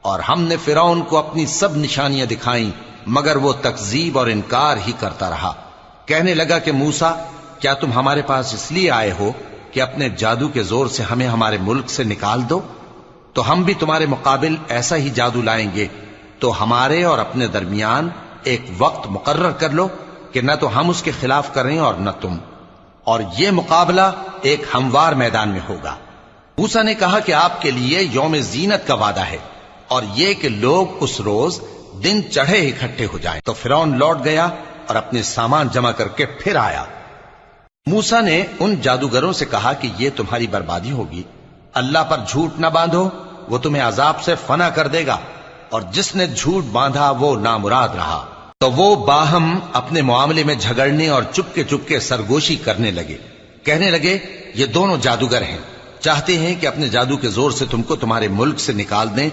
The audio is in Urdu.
اور ہم نے فرعون کو اپنی سب نشانیاں دکھائیں مگر وہ تکذیب اور انکار ہی کرتا رہا۔ کہنے لگا کہ موسیٰ، کیا تم ہمارے پاس اس لیے آئے ہو کہ اپنے جادو کے زور سے ہمیں ہمارے ملک سے نکال دو؟ تو ہم بھی تمہارے مقابل ایسا ہی جادو لائیں گے، تو ہمارے اور اپنے درمیان ایک وقت مقرر کر لو کہ نہ تو ہم اس کے خلاف کریں اور نہ تم، اور یہ مقابلہ ایک ہموار میدان میں ہوگا۔ موسیٰ نے کہا کہ آپ کے لیے یوم زینت کا وعدہ ہے، اور یہ کہ لوگ اس روز دن چڑھے اکٹھے ہو جائیں۔ تو فرعون لوٹ گیا اور اپنے سامان جمع کر کے پھر آیا۔ موسیٰ نے ان جادوگروں سے کہا کہ یہ تمہاری بربادی ہوگی، اللہ پر جھوٹ نہ باندھو، وہ تمہیں عذاب سے فنا کر دے گا، اور جس نے جھوٹ باندھا وہ نامراد رہا۔ تو وہ باہم اپنے معاملے میں جھگڑنے اور چپکے سرگوشی کرنے لگے۔ کہنے لگے، یہ دونوں جادوگر ہیں، چاہتے ہیں کہ اپنے جادو کے زور سے تم کو تمہارے ملک سے نکال دیں